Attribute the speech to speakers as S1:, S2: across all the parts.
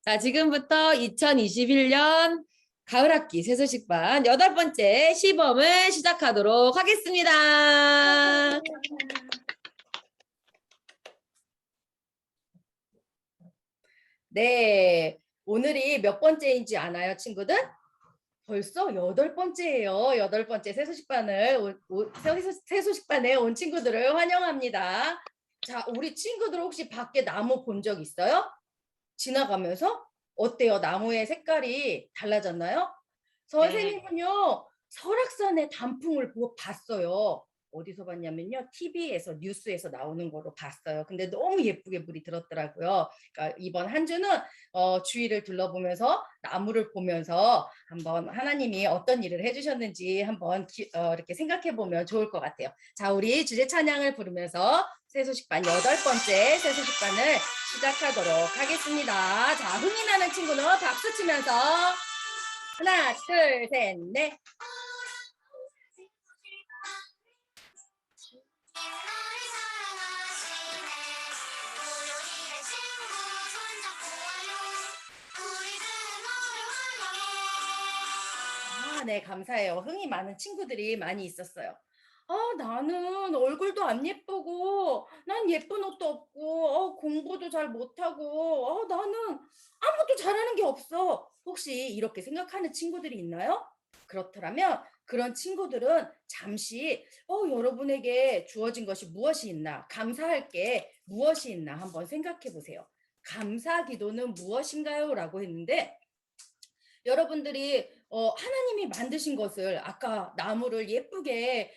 S1: 자, 지금부터 2021년 가을학기 세수식반 8번째 시범을 시작하도록 하겠습니다. 네, 오늘이 몇 번째인지 아나요, 친구들? 벌써 8번째예요. 8번째 세수식반에 온 친구들을 환영합니다. 자, 우리 친구들 혹시 밖에 나무 본 적 있어요? 지나가면서? 어때요? 나무의 색깔이 달라졌나요? 선생님은요, 설악산의 단풍을 봤어요. 어디서 봤냐면요, TV에서 뉴스에서 나오는 거로 봤어요. 근데 너무 예쁘게 물이 들었더라고요. 그러니까 이번 한 주는 주위를 둘러보면서 나무를 보면서 한번 하나님이 어떤 일을 해주셨는지 한번 이렇게 생각해 보면 좋을 것 같아요. 자, 우리 주제 찬양을 부르면서 세수식반 8번째 세수식반을 시작하도록 하겠습니다. 자, 흥이 나는 친구는 박수 치면서 하나, 둘, 셋, 넷. 네, 감사해요. 흥이 많은 친구들이 많이 있었어요. 나는 얼굴도 안 예쁘고, 난 예쁜 옷도 없고, 공부도 잘 못하고, 나는 아무것도 잘하는 게 없어. 혹시 이렇게 생각하는 친구들이 있나요? 그렇더라면 그런 친구들은 잠시 여러분에게 주어진 것이 무엇이 있나, 감사할 게 무엇이 있나 한번 생각해 보세요. 감사 기도는 무엇인가요? 라고 했는데 여러분들이 하나님이 만드신 것을 아까 나무를 예쁘게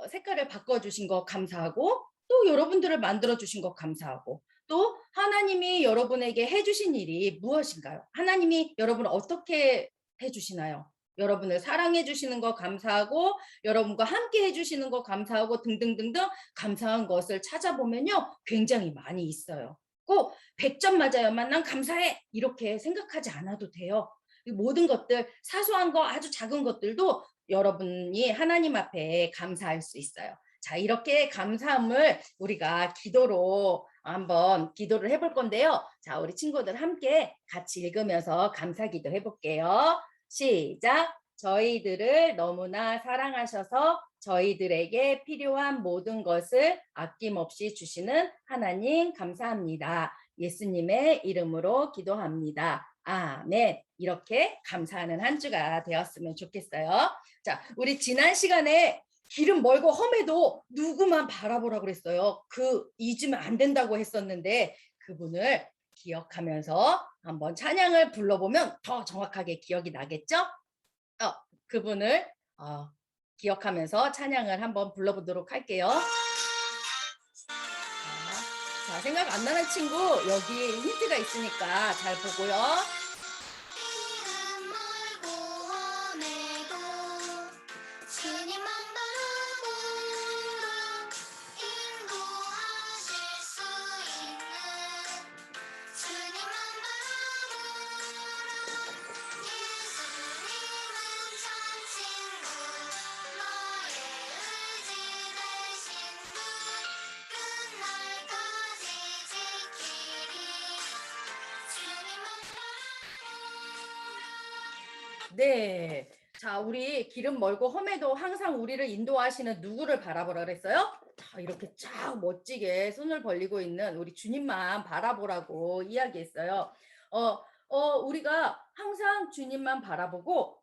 S1: 색깔을 바꿔주신 것 감사하고 또 여러분들을 만들어주신 것 감사하고 또 하나님이 여러분에게 해주신 일이 무엇인가요? 하나님이 여러분을 어떻게 해주시나요? 여러분을 사랑해 주시는 거 감사하고 여러분과 함께 해주시는 거 감사하고 등등등등 감사한 것을 찾아보면요 굉장히 많이 있어요. 꼭 100점 맞아야만 난 감사해 이렇게 생각하지 않아도 돼요. 모든 것들 사소한 거 아주 작은 것들도 여러분이 하나님 앞에 감사할 수 있어요. 자, 이렇게 감사함을 우리가 기도로 한번 기도를 해볼 건데요. 자, 우리 친구들 함께 같이 읽으면서 감사 기도 해볼게요. 시작. 저희들을 너무나 사랑하셔서 저희들에게 필요한 모든 것을 아낌없이 주시는 하나님 감사합니다. 예수님의 이름으로 기도합니다. 아멘. 이렇게 감사하는 한 주가 되었으면 좋겠어요. 자, 우리 지난 시간에 길은 멀고 험해도 누구만 바라보라고 그랬어요. 잊으면 안 된다고 했었는데 그분을 기억하면서 한번 찬양을 불러보면 더 정확하게 기억이 나겠죠? 그분을 기억하면서 찬양을 한번 불러보도록 할게요. 자, 생각 안 나는 친구 여기 힌트가 있으니까 잘 보고요. 네. 자, 우리 길은 멀고 험해도 항상 우리를 인도하시는 누구를 바라보라 그랬어요? 자, 이렇게 쫙 멋지게 손을 벌리고 있는 우리 주님만 바라보라고 이야기했어요. 우리가 항상 주님만 바라보고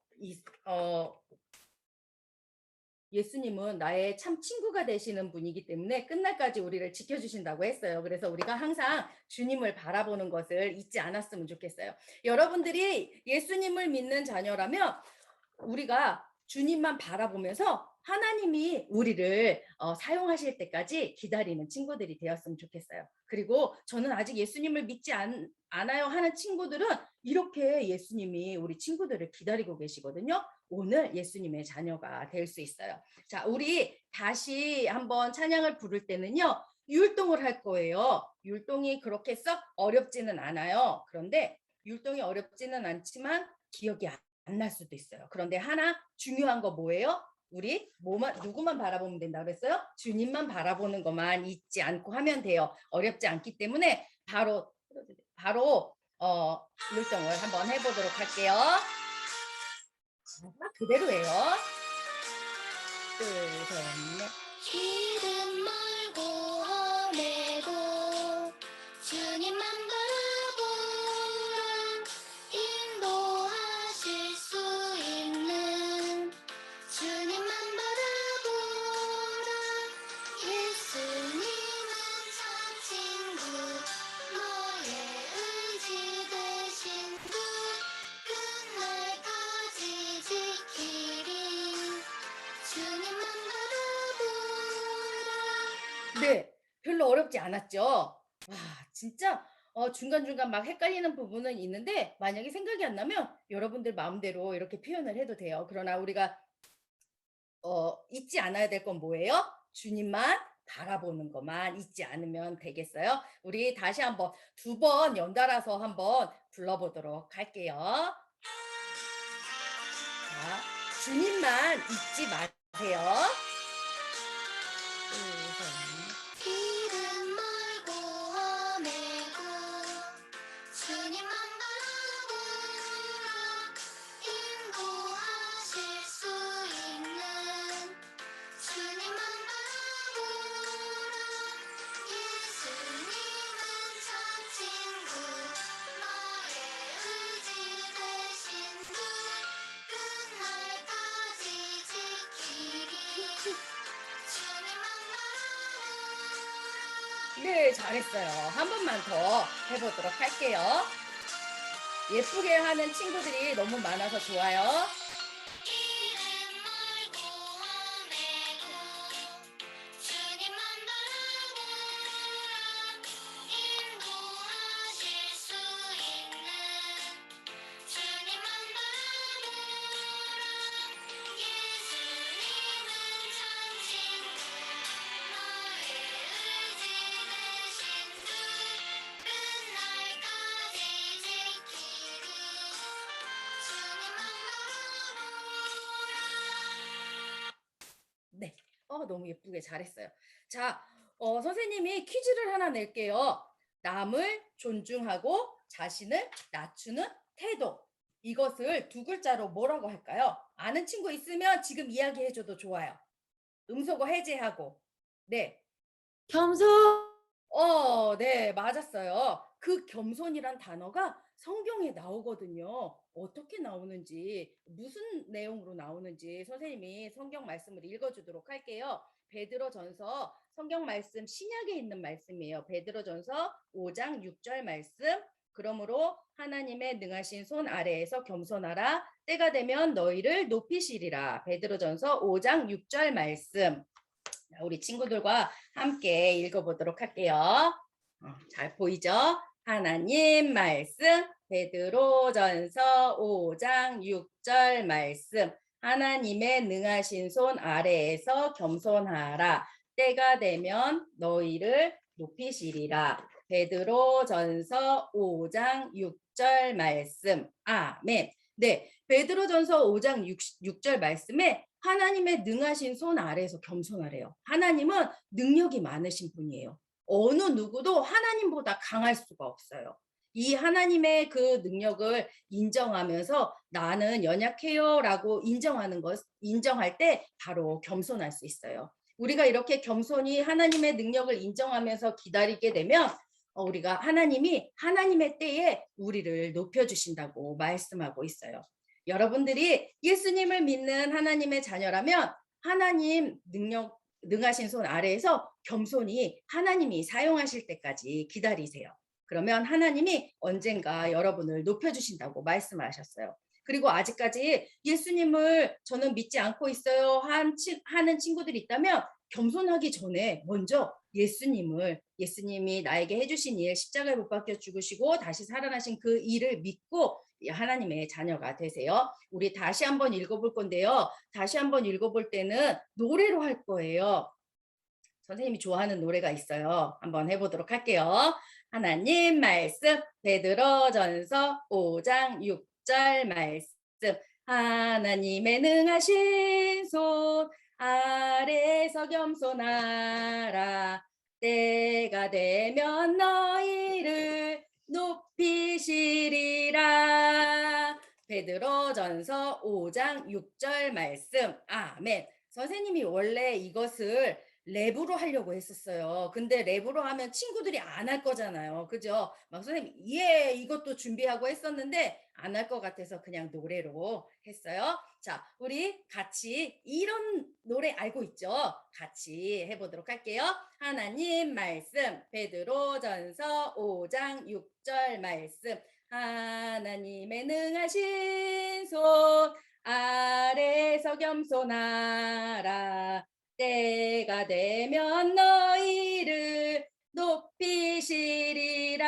S1: 예수님은 나의 참 친구가 되시는 분이기 때문에 끝날까지 우리를 지켜주신다고 했어요. 그래서 우리가 항상 주님을 바라보는 것을 잊지 않았으면 좋겠어요. 여러분들이 예수님을 믿는 자녀라면 우리가 주님만 바라보면서 하나님이 우리를 사용하실 때까지 기다리는 친구들이 되었으면 좋겠어요. 그리고 저는 아직 예수님을 믿지 않아요 하는 친구들은 이렇게 예수님이 우리 친구들을 기다리고 계시거든요. 오늘 예수님의 자녀가 될 수 있어요. 자, 우리 다시 한번 찬양을 부를 때는요. 율동을 할 거예요. 율동이 그렇게 썩 어렵지는 않아요. 그런데 율동이 어렵지는 않지만 기억이 안 날 수도 있어요. 그런데 하나 중요한 거 뭐예요? 우리 누구만 바라보면 된다 그랬어요? 주님만 바라보는 것만 잊지 않고 하면 돼요. 어렵지 않기 때문에 바로 율동을 한번 해보도록 할게요. 그대로예요. 둘, 셋, 넷.
S2: 길은 멀고 험해도 주님만 바라보라. 인도하실 수 있는 주님만 바라보라. 예수님은 참 친구, 너의 의지 되신 분, 끝날까지 지키리. 주님만 바라보라.
S1: 네, 별로 어렵지 않았죠? 와, 진짜 중간중간 막 헷갈리는 부분은 있는데 만약에 생각이 안 나면 여러분들 마음대로 이렇게 표현을 해도 돼요. 그러나 우리가 잊지 않아야 될 건 뭐예요? 주님만 바라보는 것만 잊지 않으면 되겠어요. 우리 다시 한번 2번 연달아서 한번 불러보도록 할게요. 자, 주님만 잊지 마세요. 둘, 셋,
S2: 길은 멀고 험해도 주님만 바라보라. 인도하실 수 있는 주님만 바라보라. 예수님은 참 친구, 너의 의지 되신 분, 끝날까지 지키리. 주님만 바라보라.
S1: 네, 잘했어요. 한 번만 더 해보도록 할게요. 예쁘게 하는 친구들이 너무 많아서 좋아요.
S2: 길은 멀고 험해도 주님만 바라보라. 인도하실 수 있는 주님만 바라보라. 예수님은 참 친구, 너의 의지 되신 분, 끝날까지 지키리. 주님만 바라보라.
S1: 네. 너무 예쁘게 잘했어요. 자, 선생님이 퀴즈를 하나 낼게요. 남을 존중하고 자신을 낮추는 태도. 이것을 2글자로 뭐라고 할까요? 아는 친구 있으면 지금 이야기해줘도 좋아요. 음소거 해제하고. 네.
S3: 겸손.
S1: 네, 맞았어요. 그 겸손이란 단어가 성경에 나오거든요. 어떻게 나오는지, 무슨 내용으로 나오는지 선생님이 성경 말씀을 읽어주도록 할게요. 베드로전서 성경 말씀 신약에 있는 말씀이에요. 베드로전서 5장 6절 말씀. 그러므로 하나님의 능하신 손 아래에서 겸손하라. 때가 되면 너희를 높이시리라. 베드로전서 5장 6절 말씀. 우리 친구들과 함께 읽어보도록 할게요. 잘 보이죠? 하나님 말씀 베드로전서 5장 6절 말씀. 하나님의 능하신 손 아래에서 겸손하라. 때가 되면 너희를 높이시리라. 베드로전서 5장 6절 말씀. 아멘. 네, 베드로전서 5장 6절 말씀에 하나님의 능하신 손 아래에서 겸손하래요. 하나님은 능력이 많으신 분이에요. 어느 누구도 하나님보다 강할 수가 없어요. 이 하나님의 그 능력을 인정하면서 나는 연약해요라고 인정할 때 바로 겸손할 수 있어요. 우리가 이렇게 겸손히 하나님의 능력을 인정하면서 기다리게 되면 우리가 하나님이 하나님의 때에 우리를 높여주신다고 말씀하고 있어요. 여러분들이 예수님을 믿는 하나님의 자녀라면 하나님 능하신 손 아래에서 겸손히 하나님이 사용하실 때까지 기다리세요. 그러면 하나님이 언젠가 여러분을 높여주신다고 말씀하셨어요. 그리고 아직까지 예수님을 저는 믿지 않고 있어요 하는 친구들이 있다면 겸손하기 전에 먼저 예수님이 나에게 해주신 일, 십자가에 못 박혀 죽으시고 다시 살아나신 그 일을 믿고 하나님의 자녀가 되세요. 우리 다시 한번 읽어볼 건데요. 다시 한번 읽어볼 때는 노래로 할 거예요. 선생님이 좋아하는 노래가 있어요. 한번 해보도록 할게요. 하나님 말씀 베드로전서 5장 6절 말씀. 하나님의 능하신 손 아래에서 겸손하라. 때가 되면 너희를 높이시리라. 베드로전서 5장 6절 말씀. 아멘. 선생님이 원래 이것을 랩으로 하려고 했었어요. 근데 랩으로 하면 친구들이 안 할 거잖아요. 그죠? 막 선생님, 예, 이것도 준비하고 했었는데 안 할 것 같아서 그냥 노래로 했어요. 자, 우리 같이 이런 노래 알고 있죠? 같이 해보도록 할게요. 하나님 말씀, 베드로전서 5장 6절 말씀. 하나님의 능하신 손 아래서 겸손하라. 때가 되면 너희를 높이시리라.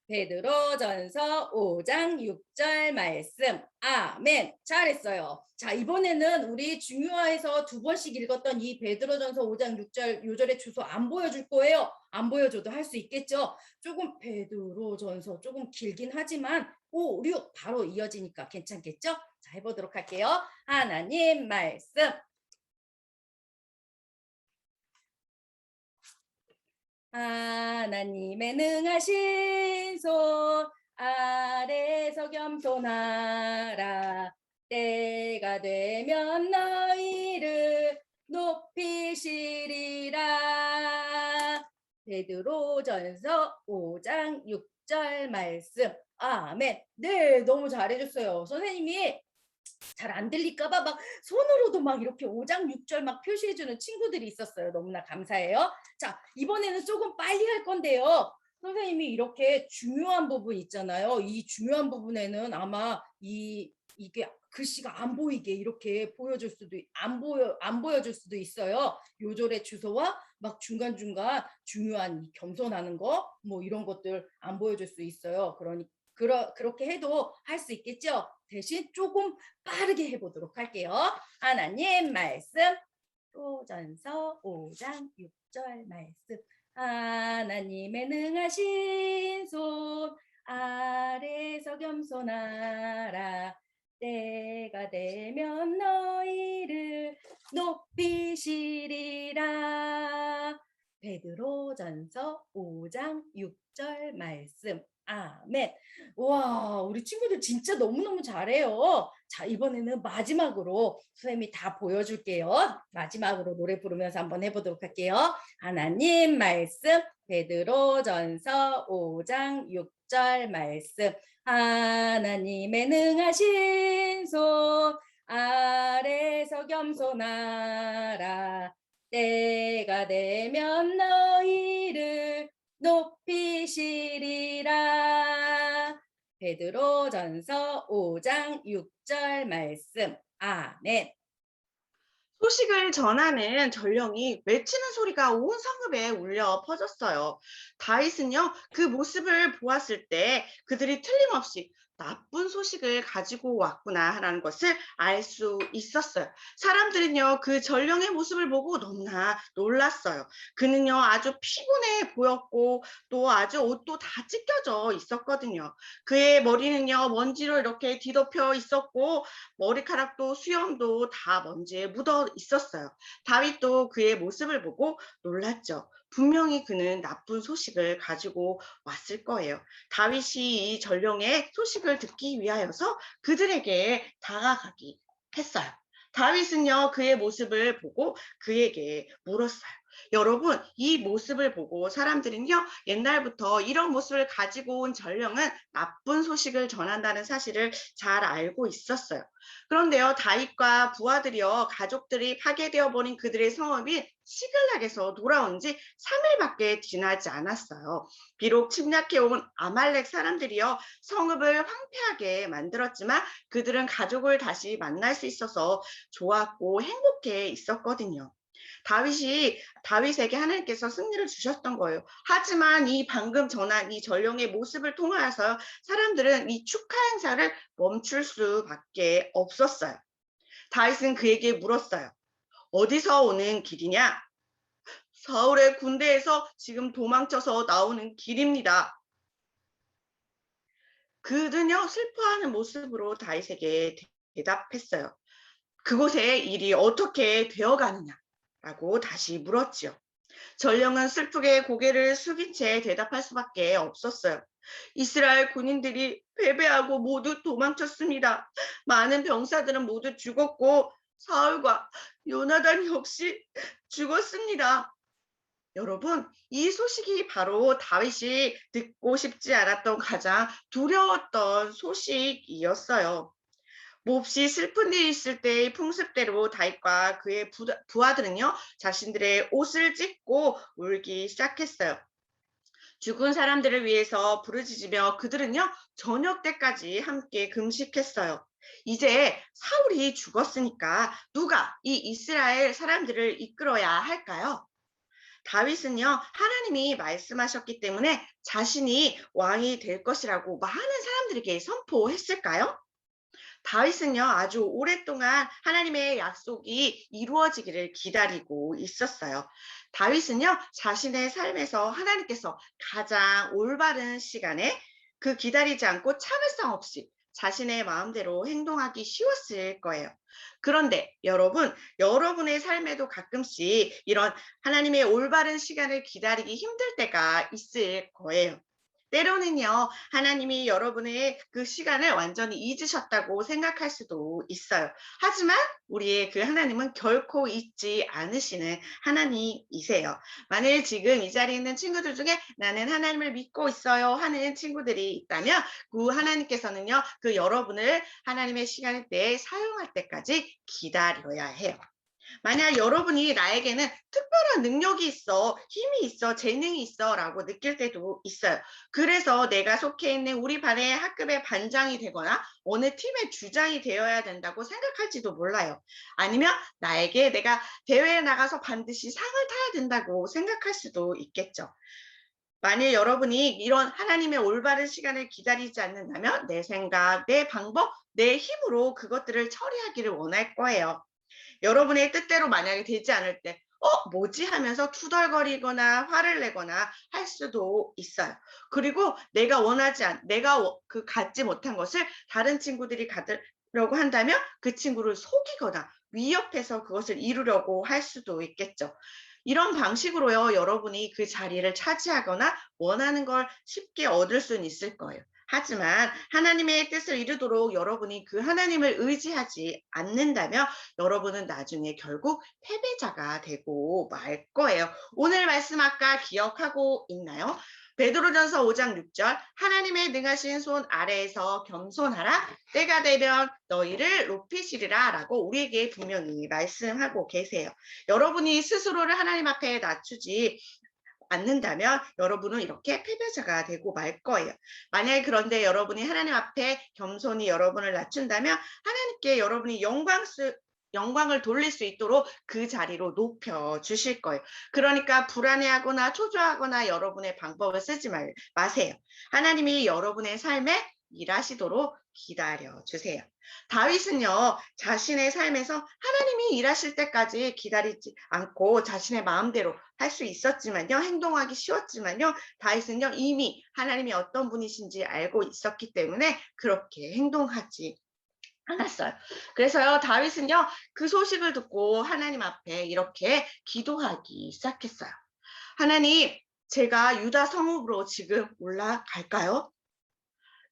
S1: 베드로전서 5장 6절 말씀. 아멘. 잘했어요. 자, 이번에는 우리 중요해서 두 번씩 읽었던 이 베드로전서 5장 6절 요절의 주소 안 보여줄 거예요. 안 보여줘도 할 수 있겠죠. 조금 베드로전서 조금 길긴 하지만 5, 6 바로 이어지니까 괜찮겠죠? 자, 해보도록 할게요. 하나님 말씀. 하나님의 능하신 손 아래서 겸손하라. 때가 되면 너희를 높이시리라. 베드로전서 5장 6절 말씀. 아멘. 네, 너무 잘해줬어요. 선생님이 잘 안 들릴까봐 막 손으로도 막 이렇게 5장 6절 막 표시해주는 친구들이 있었어요. 너무나 감사해요. 자, 이번에는 조금 빨리 할 건데요. 선생님이 이렇게 중요한 부분 있잖아요. 이 중요한 부분에는 아마 이게 글씨가 안 보이게 이렇게 보여줄 수도 안 보여줄 수도 있어요. 요절의 주소와 막 중간중간 중요한 겸손하는 거 뭐 이런 것들 안 보여줄 수 있어요. 그렇게 해도 할 수 있겠죠? 대신 조금 빠르게 해보도록 할게요. 하나님 말씀. 베드로전서 5장 6절 말씀. 하나님의 능하신 손 아래서 겸손하라. 때가 되면 너희를 높이시리라. 베드로전서 5장 6절 말씀. 아멘. 와, 우리 친구들 진짜 너무너무 잘해요. 자, 이번에는 마지막으로 선생님이 다 보여줄게요. 마지막으로 노래 부르면서 한번 해보도록 할게요. 하나님 말씀, 베드로전서 5장 6절 말씀. 하나님의 능하신 손 아래서 겸손하라. 때가 되면 너희를 높이시리라. 베드로전서 5장 6절 말씀. 아멘.
S3: 소식을 전하는 전령이 외치는 소리가 온 성읍에 울려 퍼졌어요. 다윗은요, 그 모습을 보았을 때 그들이 틀림없이 나쁜 소식을 가지고 왔구나라는 것을 알 수 있었어요. 사람들은요, 그 전령의 모습을 보고 너무나 놀랐어요. 그는요, 아주 피곤해 보였고 또 아주 옷도 다 찢겨져 있었거든요. 그의 머리는요, 먼지로 이렇게 뒤덮여 있었고 머리카락도 수염도 다 먼지에 묻어 있었어요. 다윗도 그의 모습을 보고 놀랐죠. 분명히 그는 나쁜 소식을 가지고 왔을 거예요. 다윗이 이 전령의 소식을 듣기 위하여서 그들에게 다가가기 했어요. 다윗은요, 그의 모습을 보고 그에게 물었어요. 여러분, 이 모습을 보고 사람들은요, 옛날부터 이런 모습을 가지고 온 전령은 나쁜 소식을 전한다는 사실을 잘 알고 있었어요. 그런데요, 다윗과 부하들이요, 가족들이 파괴되어 버린 그들의 성읍이 시글락에서 돌아온 지 3일밖에 지나지 않았어요. 비록 침략해온 아말렉 사람들이요, 성읍을 황폐하게 만들었지만 그들은 가족을 다시 만날 수 있어서 좋았고 행복해 있었거든요. 다윗에게 하나님께서 승리를 주셨던 거예요. 하지만 이 방금 전한 이 전령의 모습을 통하여서 사람들은 이 축하 행사를 멈출 수밖에 없었어요. 다윗은 그에게 물었어요. 어디서 오는 길이냐? 사울의 군대에서 지금 도망쳐서 나오는 길입니다. 그는요, 슬퍼하는 모습으로 다윗에게 대답했어요. 그곳의 일이 어떻게 되어가느냐라고 다시 물었지요. 전령은 슬프게 고개를 숙인 채 대답할 수밖에 없었어요. 이스라엘 군인들이 패배하고 모두 도망쳤습니다. 많은 병사들은 모두 죽었고 사울과 요나단 역시 죽었습니다. 여러분, 이 소식이 바로 다윗이 듣고 싶지 않았던 가장 두려웠던 소식이었어요. 몹시 슬픈 일이 있을 때의 풍습대로 다윗과 그의 부하들은요, 자신들의 옷을 찢고 울기 시작했어요. 죽은 사람들을 위해서 부르짖으며 그들은요, 저녁 때까지 함께 금식했어요. 이제 사울이 죽었으니까 누가 이 이스라엘 사람들을 이끌어야 할까요? 다윗은요, 하나님이 말씀하셨기 때문에 자신이 왕이 될 것이라고 많은 사람들에게 선포했을까요? 다윗은요, 아주 오랫동안 하나님의 약속이 이루어지기를 기다리고 있었어요. 다윗은요, 자신의 삶에서 하나님께서 가장 올바른 시간에 그 기다리지 않고 참을성 없이 자신의 마음대로 행동하기 쉬웠을 거예요. 그런데 여러분, 여러분의 삶에도 가끔씩 이런 하나님의 올바른 시간을 기다리기 힘들 때가 있을 거예요. 때로는요, 하나님이 여러분의 그 시간을 완전히 잊으셨다고 생각할 수도 있어요. 하지만 우리의 그 하나님은 결코 잊지 않으시는 하나님이세요. 만일 지금 이 자리에 있는 친구들 중에 나는 하나님을 믿고 있어요 하는 친구들이 있다면 그 하나님께서는요, 그 여러분을 하나님의 시간을 때 사용할 때까지 기다려야 해요. 만약 여러분이 나에게는 특별한 능력이 있어, 힘이 있어, 재능이 있어 라고 느낄 때도 있어요. 그래서 내가 속해 있는 우리 반의 학급의 반장이 되거나 어느 팀의 주장이 되어야 된다고 생각할지도 몰라요. 아니면 나에게 내가 대회에 나가서 반드시 상을 타야 된다고 생각할 수도 있겠죠. 만일 여러분이 이런 하나님의 올바른 시간을 기다리지 않는다면 내 생각, 내 방법, 내 힘으로 그것들을 처리하기를 원할 거예요. 여러분의 뜻대로 만약에 되지 않을 때, 뭐지? 하면서 투덜거리거나 화를 내거나 할 수도 있어요. 그리고 내가 갖지 못한 것을 다른 친구들이 갖으려고 한다면 그 친구를 속이거나 위협해서 그것을 이루려고 할 수도 있겠죠. 이런 방식으로요, 여러분이 그 자리를 차지하거나 원하는 걸 쉽게 얻을 수는 있을 거예요. 하지만 하나님의 뜻을 이루도록 여러분이 그 하나님을 의지하지 않는다면 여러분은 나중에 결국 패배자가 되고 말 거예요. 오늘 말씀 아까 기억하고 있나요? 베드로전서 5장 6절 하나님의 능하신 손 아래에서 겸손하라 때가 되면 너희를 높이시리라 라고 우리에게 분명히 말씀하고 계세요. 여러분이 스스로를 하나님 앞에 낮추지 않는다면 여러분은 이렇게 패배자가 되고 말 거예요. 만약에 그런데 여러분이 하나님 앞에 겸손히 여러분을 낮춘다면 하나님께 여러분이 영광을 돌릴 수 있도록 그 자리로 높여 주실 거예요. 그러니까 불안해하거나 초조하거나 여러분의 방법을 쓰지 마세요. 하나님이 여러분의 삶에 일하시도록 기다려 주세요. 다윗은요, 자신의 삶에서 하나님이 일하실 때까지 기다리지 않고 자신의 마음대로 할 수 있었지만요, 행동하기 쉬웠지만요, 다윗은요, 이미 하나님이 어떤 분이신지 알고 있었기 때문에 그렇게 행동하지 않았어요. 그래서요, 다윗은요, 그 소식을 듣고 하나님 앞에 이렇게 기도하기 시작했어요. 하나님, 제가 유다 성읍으로 지금 올라갈까요?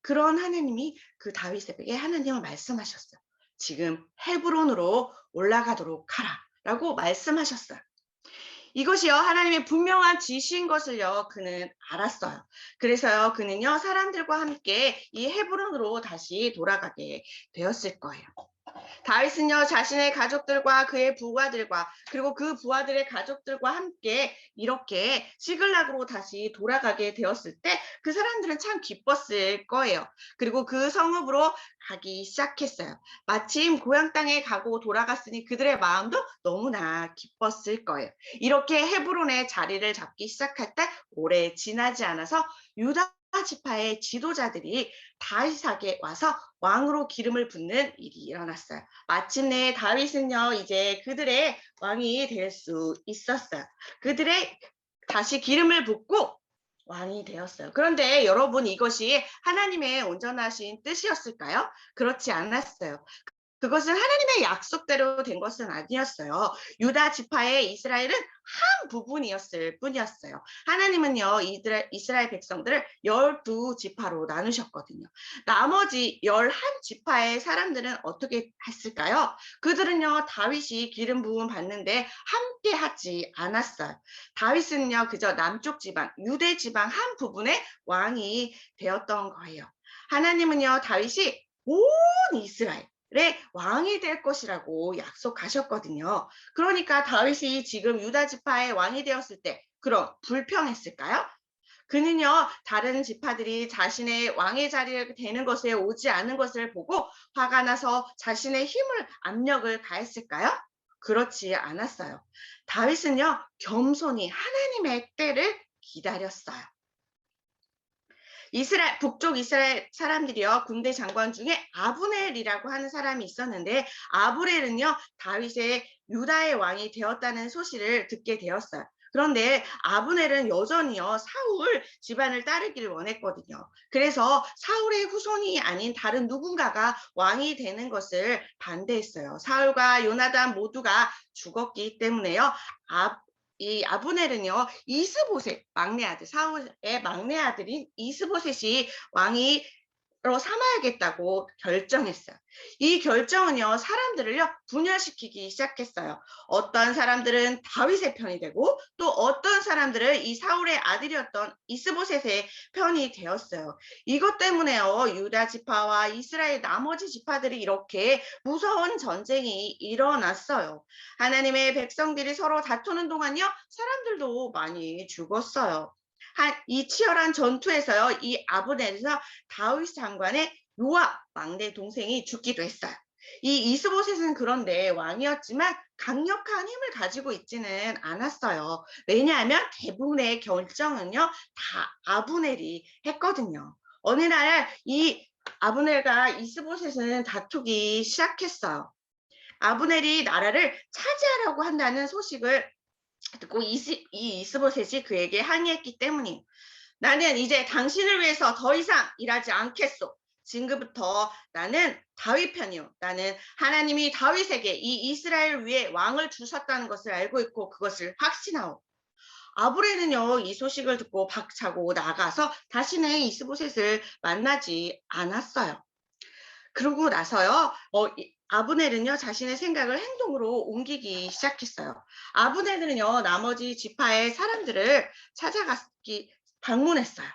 S3: 그런 하나님이 그 다윗에게 하나님은 말씀하셨어요. 지금 헤브론으로 올라가도록 하라 라고 말씀하셨어요. 이것이요, 하나님의 분명한 지시인 것을요, 그는 알았어요. 그래서요, 그는요, 사람들과 함께 이 헤브론으로 다시 돌아가게 되었을 거예요. 다윗은요, 자신의 가족들과 그의 부하들과 그리고 그 부하들의 가족들과 함께 이렇게 시글락으로 다시 돌아가게 되었을 때 그 사람들은 참 기뻤을 거예요. 그리고 그 성읍으로 가기 시작했어요. 마침 고향 땅에 가고 돌아갔으니 그들의 마음도 너무나 기뻤을 거예요. 이렇게 헤브론의 자리를 잡기 시작할 때 오래 지나지 않아서 유다 지파의 지도자들이 다윗에게 와서 왕으로 기름을 붓는 일이 일어났어요. 마침내 다윗은요, 이제 그들의 왕이 될 수 있었어요. 그들의 다시 기름을 붓고 왕이 되었어요. 그런데 여러분, 이것이 하나님의 온전하신 뜻이었을까요? 그렇지 않았어요. 그것은 하나님의 약속대로 된 것은 아니었어요. 유다 지파의 이스라엘은 한 부분이었을 뿐이었어요. 하나님은요, 이스라엘 백성들을 12지파로 나누셨거든요. 나머지 11지파의 사람들은 어떻게 했을까요? 그들은요, 다윗이 기름 부음 받는데 함께 하지 않았어요. 다윗은요, 그저 남쪽 지방, 유대 지방 한 부분의 왕이 되었던 거예요. 하나님은요, 다윗이 온 이스라엘의 왕이 될 것이라고 약속하셨거든요. 그러니까 다윗이 지금 유다 지파의 왕이 되었을 때 그럼 불평했을까요? 그는요, 다른 지파들이 자신의 왕의 자리에 되는 것에 오지 않은 것을 보고 화가 나서 자신의 힘을, 압력을 가했을까요? 그렇지 않았어요. 다윗은요, 겸손히 하나님의 때를 기다렸어요. 북쪽 이스라엘 사람들이요, 군대 장관 중에 아브넬이라고 하는 사람이 있었는데, 아브넬은요, 다윗의 유다의 왕이 되었다는 소식을 듣게 되었어요. 그런데 아브넬은 여전히요, 사울 집안을 따르기를 원했거든요. 그래서 사울의 후손이 아닌 다른 누군가가 왕이 되는 것을 반대했어요. 사울과 요나단 모두가 죽었기 때문에요. 이 아브넬은요, 이스보셋, 막내 아들, 사울의 막내 아들인 이스보셋이 왕이 삼아야겠다고 결정했어요. 이 결정은요, 사람들을요, 분열시키기 시작했어요. 어떤 사람들은 다윗의 편이 되고, 또 어떤 사람들은 이 사울의 아들이었던 이스보셋의 편이 되었어요. 이것 때문에요, 유다 지파와 이스라엘 나머지 지파들이 이렇게 무서운 전쟁이 일어났어요. 하나님의 백성들이 서로 다투는 동안요, 사람들도 많이 죽었어요. 이 치열한 전투에서요, 이 아브넬에서 다윗 장관의 요압 막내 동생이 죽기도 했어요. 이 이스보셋은 그런데 왕이었지만 강력한 힘을 가지고 있지는 않았어요. 왜냐하면 대부분의 결정은요, 다 아브넬이 했거든요. 어느 날 이 아브넬과 이스보셋은 다투기 시작했어요. 아브넬이 나라를 차지하려고 한다는 소식을 듣고 이 이스보셋이 그에게 항의했기 때문이에요. 나는 이제 당신을 위해서 더 이상 일하지 않겠소. 지금부터 나는 다윗 편이요. 나는 하나님이 다윗에게 이 이스라엘 위에 왕을 주셨다는 것을 알고 있고 그것을 확신하오. 아브넬은요, 이 소식을 듣고 박차고 나가서 다시는 이스보셋을 만나지 않았어요. 그러고 나서요, 아브넬은요, 자신의 생각을 행동으로 옮기기 시작했어요. 아브넬은요, 나머지 지파의 사람들을 방문했어요.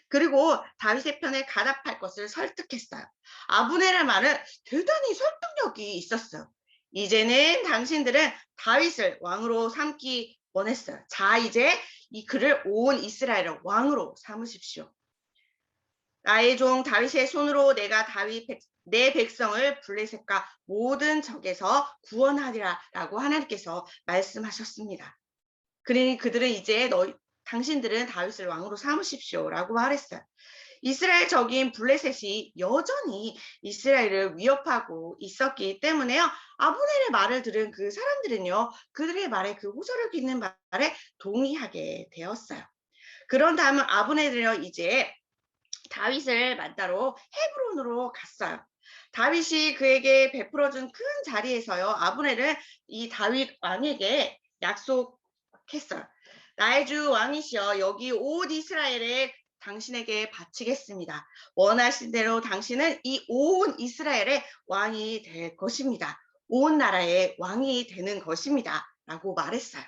S3: 그리고 다윗의 편에 가답할 것을 설득했어요. 아브넬의 말은 대단히 설득력이 있었어요. 이제는 당신들은 다윗을 왕으로 삼기 원했어요. 자, 이제 이 그를 온 이스라엘의 왕으로 삼으십시오. 나의 종 다윗의 손으로 내가 내 백성을 블레셋과 모든 적에서 구원하리라라고 하나님께서 말씀하셨습니다. 그러니 그들은 이제 당신들은 다윗을 왕으로 삼으십시오라고 말했어요. 이스라엘 적인 블레셋이 여전히 이스라엘을 위협하고 있었기 때문에요. 아브넬의 말을 들은 그 사람들은요, 그들의 말에 그 호소력 있는 말에 동의하게 되었어요. 그런 다음은 아브넬은요, 이제 다윗을 만나러 헤브론으로 갔어요. 다윗이 그에게 베풀어준 큰 자리에서요, 아브넬은 이 다윗 왕에게 약속했어요. 나의 주 왕이시여, 여기 온 이스라엘에 당신에게 바치겠습니다. 원하신 대로 당신은 이 온 이스라엘의 왕이 될 것입니다. 온 나라의 왕이 되는 것입니다. 라고 말했어요.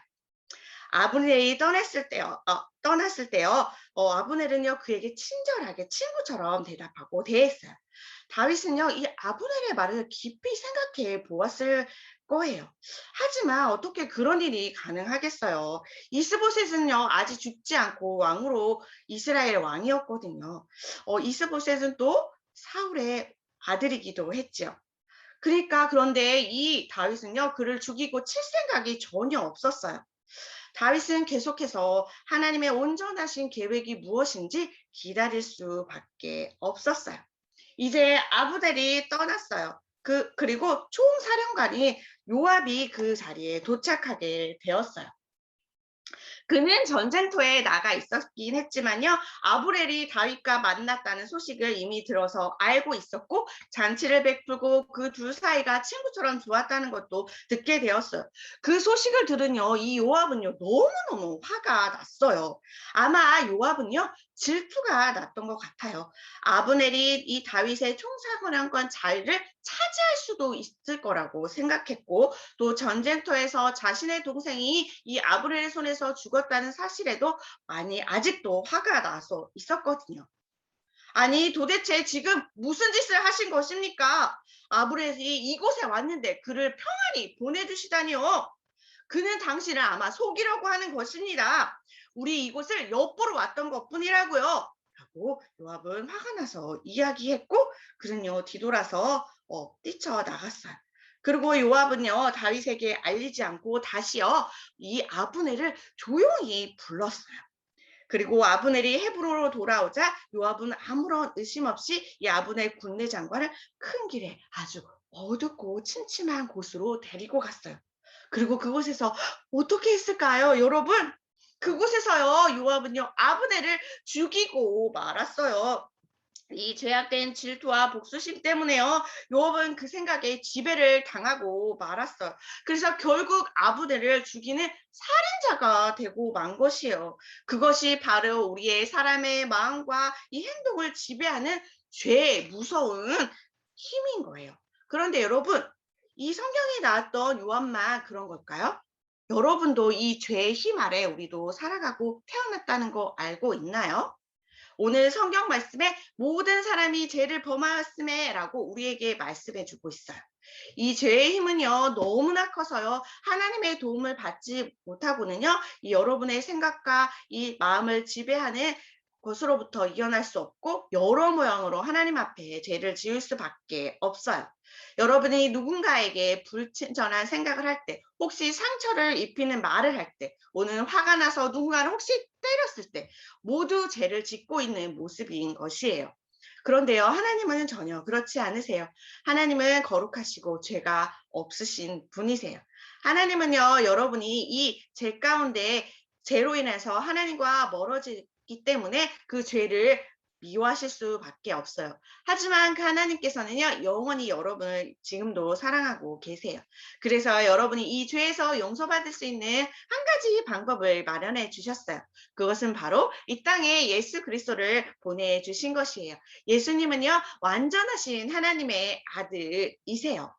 S3: 아브넬이 떠났을 때요, 아브넬은요, 그에게 친절하게 친구처럼 대답하고 대했어요. 다윗은요, 이 아브넬의 말을 깊이 생각해 보았을 거예요. 하지만 어떻게 그런 일이 가능하겠어요? 이스보셋은요, 아직 죽지 않고 왕으로 이스라엘 왕이었거든요. 이스보셋은 또 사울의 아들이기도 했죠. 그러니까 그런데 이 다윗은요, 그를 죽이고 칠 생각이 전혀 없었어요. 다윗은 계속해서 하나님의 온전하신 계획이 무엇인지 기다릴 수밖에 없었어요. 이제 아브넬이 떠났어요. 그리고 총사령관이 요압이 그 자리에 도착하게 되었어요. 그는 전쟁터에 나가 있었긴 했지만요. 아브렐이 다윗과 만났다는 소식을 이미 들어서 알고 있었고 잔치를 베풀고 그 둘 사이가 친구처럼 좋았다는 것도 듣게 되었어요. 그 소식을 들은요, 이 요압은요, 너무너무 화가 났어요. 아마 요압은요, 질투가 났던 것 같아요. 아브넬이 이 다윗의 총사령관 자리를 차지할 수도 있을 거라고 생각했고, 또 전쟁터에서 자신의 동생이 이 아브넬의 손에서 죽었다는 사실에도 많이 아직도 화가 나서 있었거든요. 아니, 도대체 지금 무슨 짓을 하신 것입니까? 아브렐이 이곳에 왔는데 그를 평안히 보내주시다니요. 그는 당신을 아마 속이려고 하는 것입니다. 우리 이곳을 엿보러 왔던 것뿐이라고요. 라고 요압은 화가 나서 이야기했고, 그는요 뒤돌아서 뛰쳐나갔어요. 그리고 요압은요 다윗에게 알리지 않고 다시요 이 아브넬을 조용히 불렀어요. 그리고 아브넬이 헤브론으로 돌아오자 요압은 아무런 의심 없이 이 아브넬 군대 장관을 큰 길에 아주 어둡고 침침한 곳으로 데리고 갔어요. 그리고 그곳에서 어떻게 했을까요, 여러분? 그곳에서요 요압은요 아브넬을 죽이고 말았어요. 이 죄악된 질투와 복수심 때문에요. 요압은 그 생각에 지배를 당하고 말았어요. 그래서 결국 아브넬을 죽이는 살인자가 되고 만 것이에요. 그것이 바로 우리의 사람의 마음과 이 행동을 지배하는 죄의 무서운 힘인 거예요. 그런데 여러분, 이 성경에 나왔던 요압만 그런 걸까요? 여러분도 이 죄의 힘 아래 우리도 살아가고 태어났다는 거 알고 있나요? 오늘 성경 말씀에 모든 사람이 죄를 범하였음에라고 우리에게 말씀해 주고 있어요. 이 죄의 힘은요 너무나 커서요 하나님의 도움을 받지 못하고는요 이 여러분의 생각과 이 마음을 지배하는 것으로부터 이겨날 수 없고 여러 모양으로 하나님 앞에 죄를 지을 수밖에 없어요. 여러분이 누군가에게 불친절한 생각을 할 때, 혹시 상처를 입히는 말을 할 때, 오늘 화가 나서 누군가를 혹시 때렸을 때 모두 죄를 짓고 있는 모습인 것이에요. 그런데요, 하나님은 전혀 그렇지 않으세요. 하나님은 거룩하시고 죄가 없으신 분이세요. 하나님은요, 여러분이 이 죄 가운데 죄로 인해서 하나님과 멀어지기 때문에 그 죄를 미워하실 수밖에 없어요. 하지만 그 하나님께서는요, 영원히 여러분을 지금도 사랑하고 계세요. 그래서 여러분이 이 죄에서 용서받을 수 있는 한 가지 방법을 마련해 주셨어요. 그것은 바로 이 땅에 예수 그리스도를 보내주신 것이에요. 예수님은요, 완전하신 하나님의 아들이세요.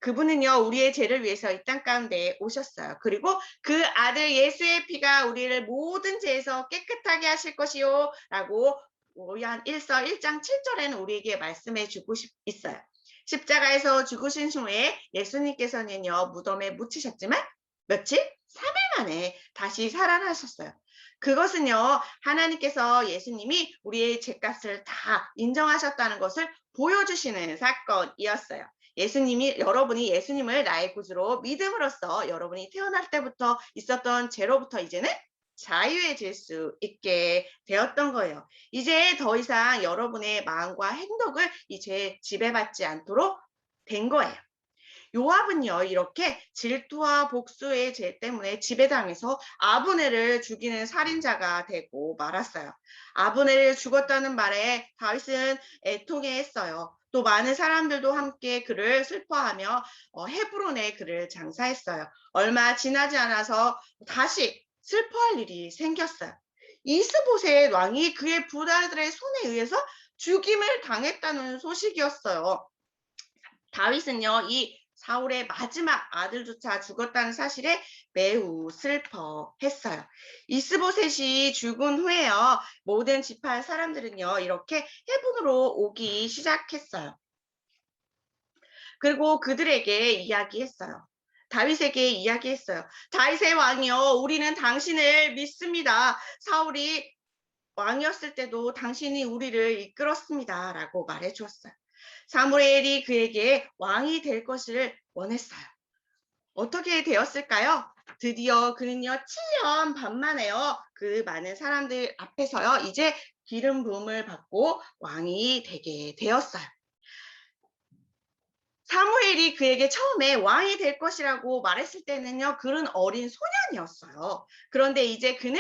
S3: 그분은요, 우리의 죄를 위해서 이 땅 가운데 오셨어요. 그리고 그 아들 예수의 피가 우리를 모든 죄에서 깨끗하게 하실 것이요. 라고 요한 1서 1장 7절에는 우리에게 말씀해 주고 있어요. 십자가에서 죽으신 후에 예수님께서는요, 무덤에 묻히셨지만 며칠? 3일 만에 다시 살아나셨어요. 그것은요, 하나님께서 예수님이 우리의 죄값을 다 인정하셨다는 것을 보여주시는 사건이었어요. 여러분이 예수님을 나의 구주로 믿음으로써 여러분이 태어날 때부터 있었던 죄로부터 이제는 자유해질 수 있게 되었던 거예요. 이제 더 이상 여러분의 마음과 행동을 이 죄에 지배받지 않도록 된 거예요. 요압은요, 이렇게 질투와 복수의 죄 때문에 지배당해서 아브넬을 죽이는 살인자가 되고 말았어요. 아브넬을 죽었다는 말에 다윗은 애통해했어요. 또 많은 사람들도 함께 그를 슬퍼하며 헤브론에 그를 장사했어요. 얼마 지나지 않아서 다시 슬퍼할 일이 생겼어요. 이스보셋 왕이 그의 부하들의 손에 의해서 죽임을 당했다는 소식이었어요. 다윗은요, 이 사울의 마지막 아들조차 죽었다는 사실에 매우 슬퍼했어요. 이스보셋이 죽은 후에요, 모든 지파 사람들은요, 이렇게 헤브론으로 오기 시작했어요. 그리고 그들에게 이야기했어요. 다윗에게 이야기했어요. 다윗의 왕이요, 우리는 당신을 믿습니다. 사울이 왕이었을 때도 당신이 우리를 이끌었습니다. 라고 말해 주었어요. 사무엘이 그에게 왕이 될 것을 원했어요. 어떻게 되었을까요? 드디어 그는요, 7년 반 만에요, 그 많은 사람들 앞에서요, 이제 기름 부음을 받고 왕이 되게 되었어요. 사무엘이 그에게 처음에 왕이 될 것이라고 말했을 때는요, 그는 어린 소년이었어요. 그런데 이제 그는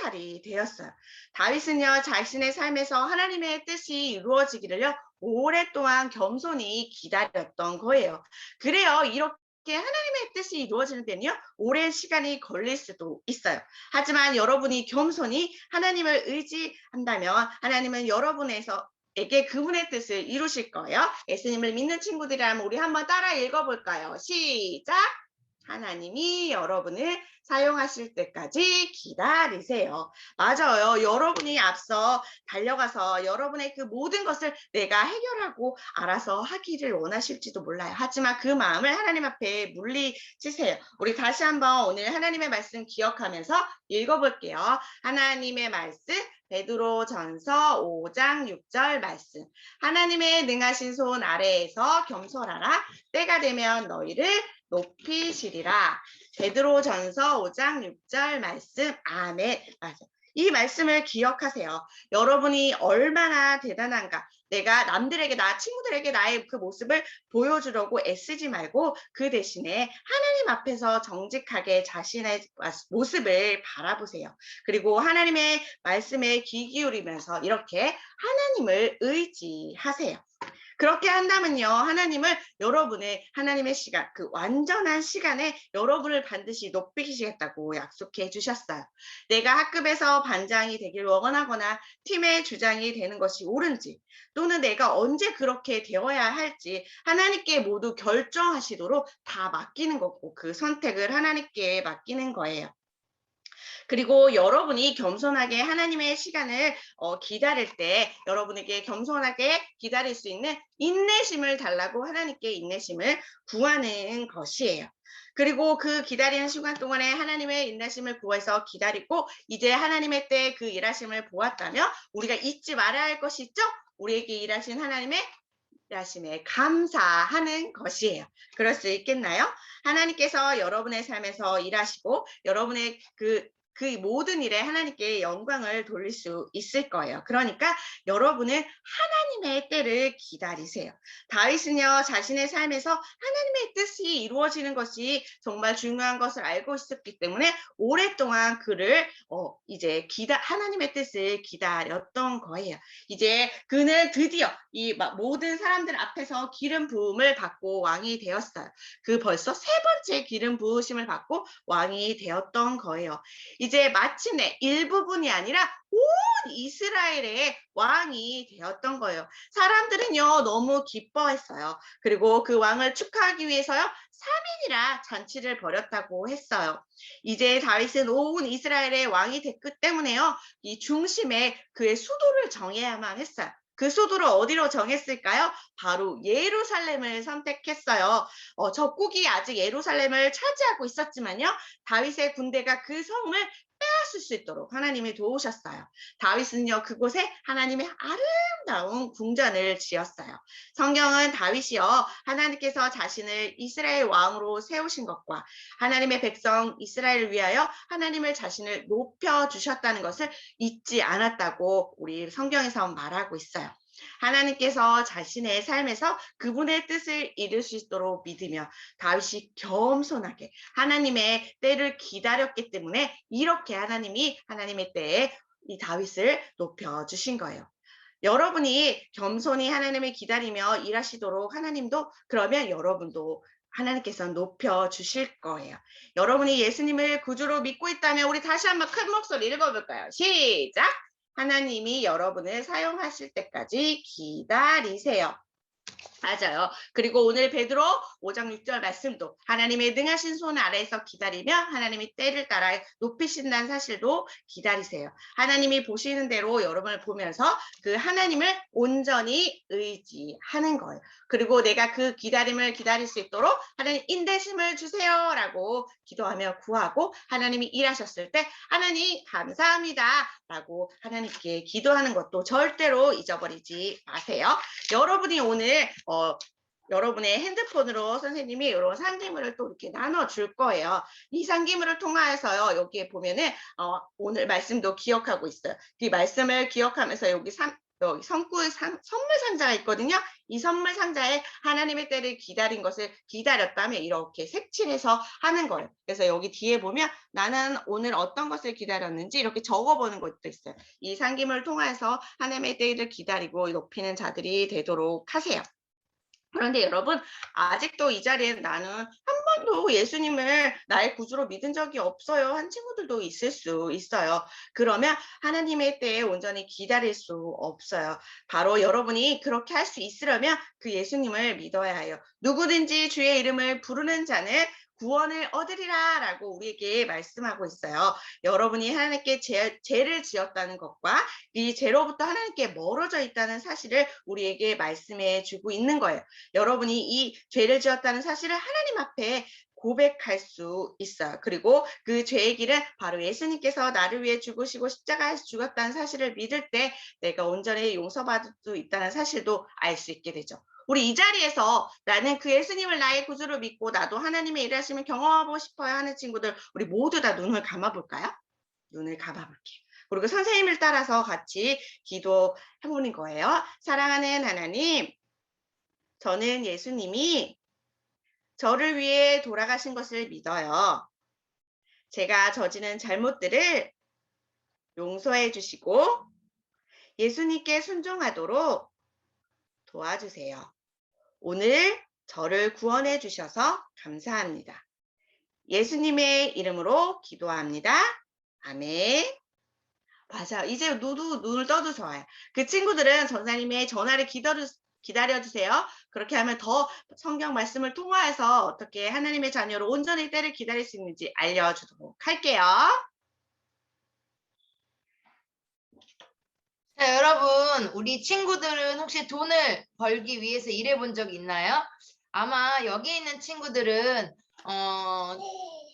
S3: 30살이 되었어요. 다윗은요, 자신의 삶에서 하나님의 뜻이 이루어지기를요, 오랫동안 겸손히 기다렸던 거예요. 그래요, 이렇게 하나님의 뜻이 이루어지는 데는요, 오랜 시간이 걸릴 수도 있어요. 하지만 여러분이 겸손히 하나님을 의지한다면 하나님은 여러분에서 에게 그분의 뜻을 이루실 거예요. 예수님을 믿는 친구들이라면 우리 한번 따라 읽어볼까요? 시작! 하나님이 여러분을 사용하실 때까지 기다리세요. 맞아요. 여러분이 앞서 달려가서 여러분의 그 모든 것을 내가 해결하고 알아서 하기를 원하실지도 몰라요. 하지만 그 마음을 하나님 앞에 물리치세요. 우리 다시 한번 오늘 하나님의 말씀 기억하면서 읽어볼게요. 하나님의 말씀 베드로전서 5장 6절 말씀. 하나님의 능하신 손 아래에서 겸손하라. 때가 되면 너희를 높이시리라. 베드로전서 5장 6절 말씀. 아멘. 맞아. 이 말씀을 기억하세요. 여러분이 얼마나 대단한가. 내가 남들에게, 나 친구들에게 나의 그 모습을 보여주려고 애쓰지 말고 그 대신에 하나님 앞에서 정직하게 자신의 모습을 바라보세요. 그리고 하나님의 말씀에 귀 기울이면서 이렇게 하나님을 의지하세요. 그렇게 한다면요, 하나님을 여러분의 하나님의 시간, 그 완전한 시간에 여러분을 반드시 높이시겠다고 약속해 주셨어요. 내가 학급에서 반장이 되길 원하거나 팀의 주장이 되는 것이 옳은지, 또는 내가 언제 그렇게 되어야 할지 하나님께 모두 결정하시도록 다 맡기는 거고, 그 선택을 하나님께 맡기는 거예요. 그리고 여러분이 겸손하게 하나님의 시간을 기다릴 때 여러분에게 겸손하게 기다릴 수 있는 인내심을 달라고 하나님께 인내심을 구하는 것이에요. 그리고 그 기다리는 시간 동안에 하나님의 인내심을 구해서 기다리고 이제 하나님의 때 그 일하심을 보았다면 우리가 잊지 말아야 할 것이 있죠? 우리에게 일하신 하나님의 일하심에 감사하는 것이에요. 그럴 수 있겠나요? 하나님께서 여러분의 삶에서 일하시고 여러분의 그 모든 일에 하나님께 영광을 돌릴 수 있을 거예요. 그러니까 여러분은 하나님의 때를 기다리세요. 다윗은요, 자신의 삶에서 하나님의 뜻이 이루어지는 것이 정말 중요한 것을 알고 있었기 때문에 오랫동안 그를 이제 하나님의 뜻을 기다렸던 거예요. 이제 그는 드디어 이 모든 사람들 앞에서 기름 부음을 받고 왕이 되었어요. 그 벌써 세 번째 기름 부으심을 받고 왕이 되었던 거예요. 이제 마침내 일부분이 아니라 온 이스라엘의 왕이 되었던 거예요. 사람들은요, 너무 기뻐했어요. 그리고 그 왕을 축하하기 위해서요, 3일이나 잔치를 벌였다고 했어요. 이제 다윗은 온 이스라엘의 왕이 됐기 때문에요, 이 중심에 그의 수도를 정해야만 했어요. 그 수도를 어디로 정했을까요? 바로 예루살렘을 선택했어요. 적국이 아직 예루살렘을 차지하고 있었지만요, 다윗의 군대가 그 성을 빼앗을 수 있도록 하나님이 도우셨어요. 다윗은요, 그곳에 하나님의 아름다운 궁전을 지었어요. 성경은 다윗이요, 하나님께서 자신을 이스라엘 왕으로 세우신 것과 하나님의 백성 이스라엘을 위하여 하나님을 자신을 높여주셨다는 것을 잊지 않았다고 우리 성경에서 말하고 있어요. 하나님께서 자신의 삶에서 그분의 뜻을 이룰 수 있도록 믿으며 다윗이 겸손하게 하나님의 때를 기다렸기 때문에 이렇게 하나님이 하나님의 때에 이 다윗을 높여주신 거예요. 여러분이 겸손히 하나님을 기다리며 일하시도록 하나님도 그러면 여러분도 하나님께서 높여주실 거예요. 여러분이 예수님을 구주로 믿고 있다면 우리 다시 한번 큰 목소리 읽어볼까요? 시작! 하나님이 여러분을 사용하실 때까지 기다리세요. 맞아요. 그리고 오늘 베드로 5장 6절 말씀도 하나님의 능하신 손 아래에서 기다리며 하나님이 때를 따라 높이신다는 사실도 기다리세요. 하나님이 보시는 대로 여러분을 보면서 그 하나님을 온전히 의지하는 거예요. 그리고 내가 그 기다림을 기다릴 수 있도록 하나님 인내심을 주세요라고 기도하며 구하고 하나님이 일하셨을 때 하나님 감사합니다 라고 하나님께 기도하는 것도 절대로 잊어버리지 마세요. 여러분이 오늘 여러분의 핸드폰으로 선생님이 이런 상기물을 또 이렇게 나눠줄 거예요. 이 상기물을 통하여서요, 여기에 보면은 오늘 말씀도 기억하고 있어요. 이 말씀을 기억하면서 여기 여기 선물 상자가 있거든요. 이 선물 상자에 하나님의 때를 기다린 것을 기다렸다면 이렇게 색칠해서 하는 거예요. 그래서 여기 뒤에 보면 나는 오늘 어떤 것을 기다렸는지 이렇게 적어보는 것도 있어요. 이 상김을 통해서 하나님의 때를 기다리고 높이는 자들이 되도록 하세요. 그런데 여러분, 아직도 이 자리에 나는 한 번도 예수님을 나의 구주로 믿은 적이 없어요. 한 친구들도 있을 수 있어요. 그러면 하나님의 때에 온전히 기다릴 수 없어요. 바로 여러분이 그렇게 할 수 있으려면 그 예수님을 믿어야 해요. 누구든지 주의 이름을 부르는 자는 구원을 얻으리라 라고 우리에게 말씀하고 있어요. 여러분이 하나님께 죄를 지었다는 것과 이 죄로부터 하나님께 멀어져 있다는 사실을 우리에게 말씀해 주고 있는 거예요. 여러분이 이 죄를 지었다는 사실을 하나님 앞에 고백할 수 있어요. 그리고 그 죄의 길은 바로 예수님께서 나를 위해 죽으시고 십자가에서 죽었다는 사실을 믿을 때 내가 온전히 용서받을 수 있다는 사실도 알 수 있게 되죠. 우리 이 자리에서 나는 그 예수님을 나의 구주로 믿고 나도 하나님의 일하심을 경험하고 싶어요 하는 친구들, 우리 모두 다 눈을 감아볼까요? 눈을 감아볼게요. 그리고 선생님을 따라서 같이 기도해보는 거예요. 사랑하는 하나님, 저는 예수님이 저를 위해 돌아가신 것을 믿어요. 제가 저지른 잘못들을 용서해 주시고 예수님께 순종하도록 도와주세요. 오늘 저를 구원해 주셔서 감사합니다. 예수님의 이름으로 기도합니다. 아멘. 맞아요. 이제 눈을 떠도 좋아요. 그 친구들은 전사님의 전화를 기다려주세요. 그렇게 하면 더 성경 말씀을 통화해서 어떻게 하나님의 자녀로 온전히 때를 기다릴 수 있는지 알려주도록 할게요.
S4: 자, 여러분, 우리 친구들은 혹시 돈을 벌기 위해서 일해본 적 있나요? 아마 여기 있는 친구들은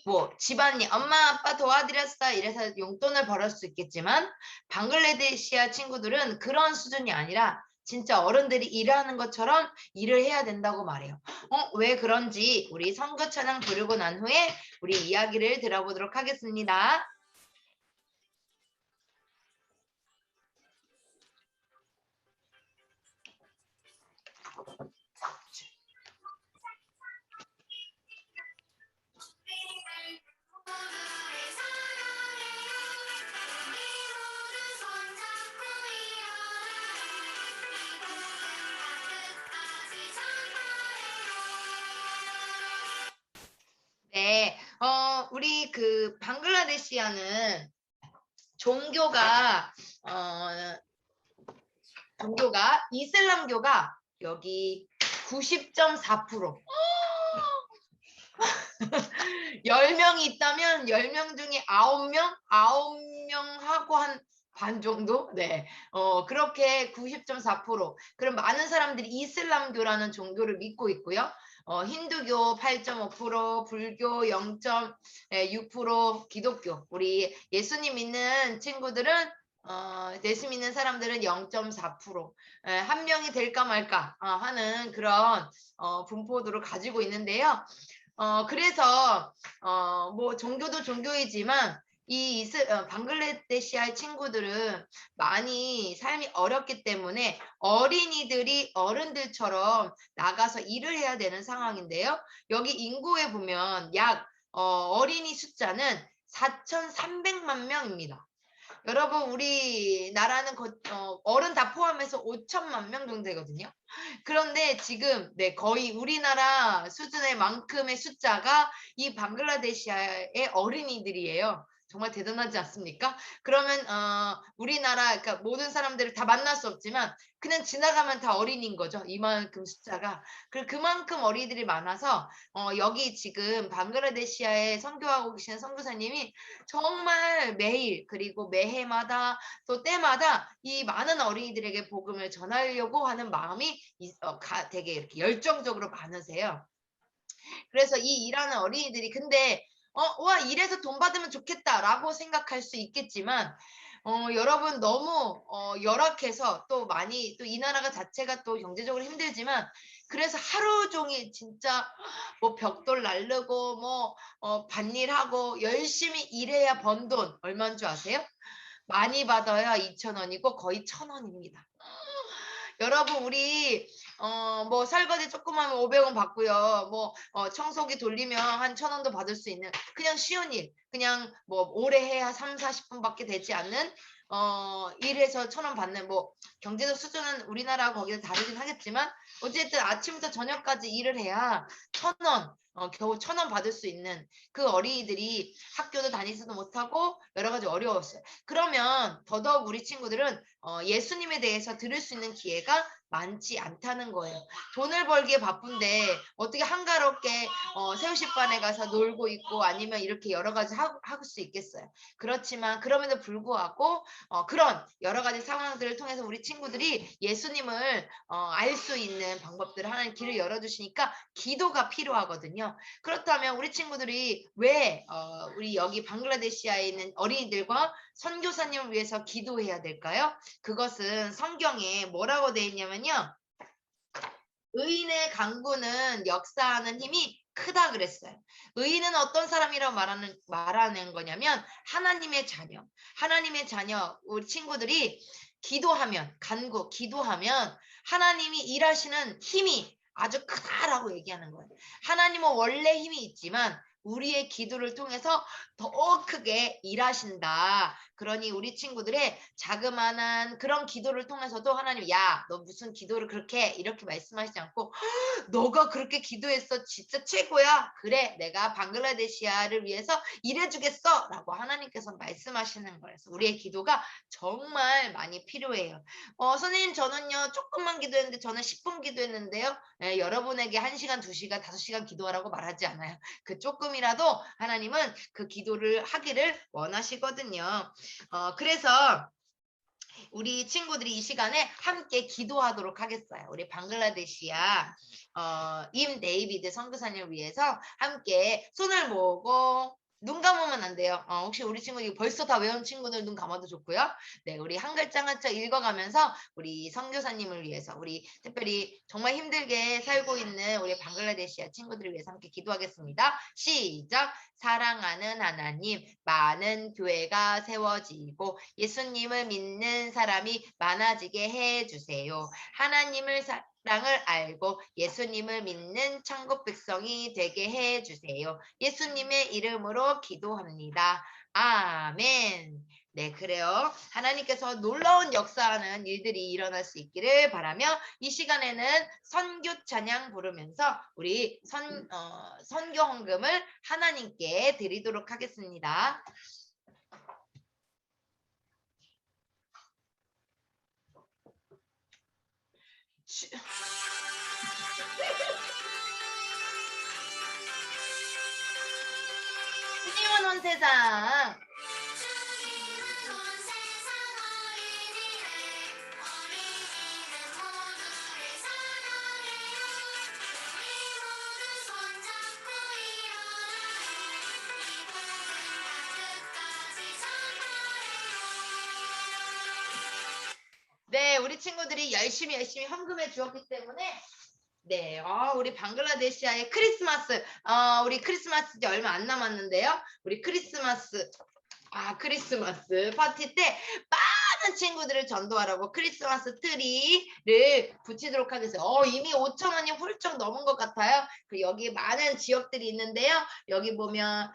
S4: 뭐 집안일 엄마 아빠 도와드렸어 이래서 용돈을 벌을 수 있겠지만 방글라데시아 친구들은 그런 수준이 아니라 진짜 어른들이 일하는 것처럼 일을 해야 된다고 말해요. 왜 그런지 우리 선교 찬양 부르고 난 후에 우리 이야기를 들어보도록 하겠습니다. 네, 우리 그 방글라데시아는 종교가 이슬람교가 여기 90.4%. 10명이 있다면 10명 중에 9명하고 한 반 정도? 네. 그렇게 90.4%. 그럼 많은 사람들이 이슬람교라는 종교를 믿고 있고요. 힌두교 8.5%, 불교 0.6%, 기독교. 우리 예수님 믿는 친구들은 예수 믿는 사람들은 0.4%. 한 명이 될까 말까 하는 그런 분포도를 가지고 있는데요. 그래서 뭐 종교도 종교이지만 이 방글라데시아의 친구들은 많이 삶이 어렵기 때문에 어린이들이 어른들처럼 나가서 일을 해야 되는 상황인데요. 여기 인구에 보면 약 어린이 숫자는 4,300만 명입니다. 여러분 우리나라는 어른 다 포함해서 5천만 명 정도 되거든요. 그런데 지금 거의 우리나라 수준의 만큼의 숫자가 이 방글라데시아의 어린이들이에요. 정말 대단하지 않습니까? 그러면 우리나라 그러니까 모든 사람들을 다 만날 수 없지만 그냥 지나가면 다 어린이인 거죠. 이만큼 숫자가. 그만큼 어린이들이 많아서 여기 지금 방글라데시아에 선교하고 계시는 선교사님이 정말 매일 그리고 매해마다 또 때마다 이 많은 어린이들에게 복음을 전하려고 하는 마음이 되게 이렇게 열정적으로 많으세요. 그래서 이 일하는 어린이들이 근데 와 이래서 돈 받으면 좋겠다라고 생각할 수 있겠지만 여러분 너무 열악해서 또 많이 또 이 나라가 자체가 또 경제적으로 힘들지만 그래서 하루 종일 진짜 뭐 벽돌 날르고 뭐 밭일하고 열심히 일해야 번 돈 얼마인 줄 아세요? 많이 받아야 2,000원이고 거의 1,000원입니다. 여러분 우리 뭐 설거지 조금 하면 500원 받고요. 뭐 청소기 돌리면 한 1,000원도 받을 수 있는 그냥 쉬운 일. 그냥 뭐 오래 해야 3, 40분밖에 되지 않는 일해서 1,000원 받는 뭐 경제적 수준은 우리나라 거기서 다르긴 하겠지만 어쨌든 아침부터 저녁까지 일을 해야 1,000원 겨우 1,000원 받을 수 있는 그 어린이들이 학교도 다니지도 못하고 여러 가지 어려웠어요. 그러면 더더욱 우리 친구들은 예수님에 대해서 들을 수 있는 기회가 많지 않다는 거예요. 돈을 벌기에 바쁜데 어떻게 한가롭게 새우식반에 가서 놀고 있고 아니면 이렇게 여러 가지 할 수 있겠어요. 그렇지만 그럼에도 불구하고 그런 여러 가지 상황들을 통해서 우리 친구들이 예수님을 알 수 있는 방법들을 하나님 길을 열어주시니까 기도가 필요하거든요. 그렇다면 우리 친구들이 왜 우리 여기 방글라데시아에 있는 어린이들과 선교사님을 위해서 기도해야 될까요? 그것은 성경에 뭐라고 되어 있냐면요. 의인의 강구는 역사하는 힘이 크다 그랬어요. 의인은 어떤 사람이라고 말하는 거냐면 하나님의 자녀. 하나님의 자녀 우리 친구들이 기도하면 기도하면 하나님이 일하시는 힘이 아주 크다라고 얘기하는 거예요. 하나님은 원래 힘이 있지만 우리의 기도를 통해서 더 크게 일하신다. 그러니 우리 친구들의 자그마한 그런 기도를 통해서도 하나님 야, 너 무슨 기도를 그렇게 해? 이렇게 말씀하시지 않고 너가 그렇게 기도했어. 진짜 최고야. 그래, 내가 방글라데시아를 위해서 일해주겠어. 라고 하나님께서 말씀하시는 거예요. 그래서 우리의 기도가 정말 많이 필요해요. 선생님, 저는요, 조금만 기도했는데, 저는 10분 기도했는데요. 예, 여러분에게 1시간, 2시간, 5시간 기도하라고 말하지 않아요. 그 조금이라도 하나님은 그 기도를 하기를 원하시거든요. 그래서 우리 친구들이 이 시간에 함께 기도하도록 하겠어요. 우리 방글라데시아 임 데이비드 선교사님을 위해서 함께 손을 모으고 눈 감으면 안 돼요. 혹시 우리 친구들 벌써 다 외운 친구들 눈 감아도 좋고요. 네, 우리 한 글자 한 글자 읽어가면서 우리 선교사님을 위해서 우리 특별히 정말 힘들게 살고 있는 우리 방글라데시아 친구들을 위해서 함께 기도하겠습니다. 시작. 사랑하는 하나님, 많은 교회가 세워지고 예수님을 믿는 사람이 많아지게 해주세요. 하나님을 사랑을 알고 예수님을 믿는 천국 백성이 되게 해주세요. 예수님의 이름으로 기도합니다. 아멘. 네, 그래요. 하나님께서 놀라운 역사하는 일들이 일어날 수 있기를 바라며 이 시간에는 선교 찬양 부르면서 우리 선교 헌금을 하나님께 드리도록 하겠습니다. 주님은 온 세상
S2: 주님은 온 세상 어린이를 어린이는 모두를 사랑해요. 우리 모두 손잡고 일어나요. 이 복음을 끝까지 전하래요.
S4: 네, 우리 친구들이 열심히 헌금해 주었기 때문에 네, 우리 방글라데시아의 크리스마스, 우리 크리스마스 이제 얼마 안 남았는데요. 우리 크리스마스 파티 때 많은 친구들을 전도하라고 크리스마스 트리를 붙이도록 하겠어요. 이미 5,000원이 훌쩍 넘은 것 같아요. 그 여기 많은 지역들이 있는데요. 여기 보면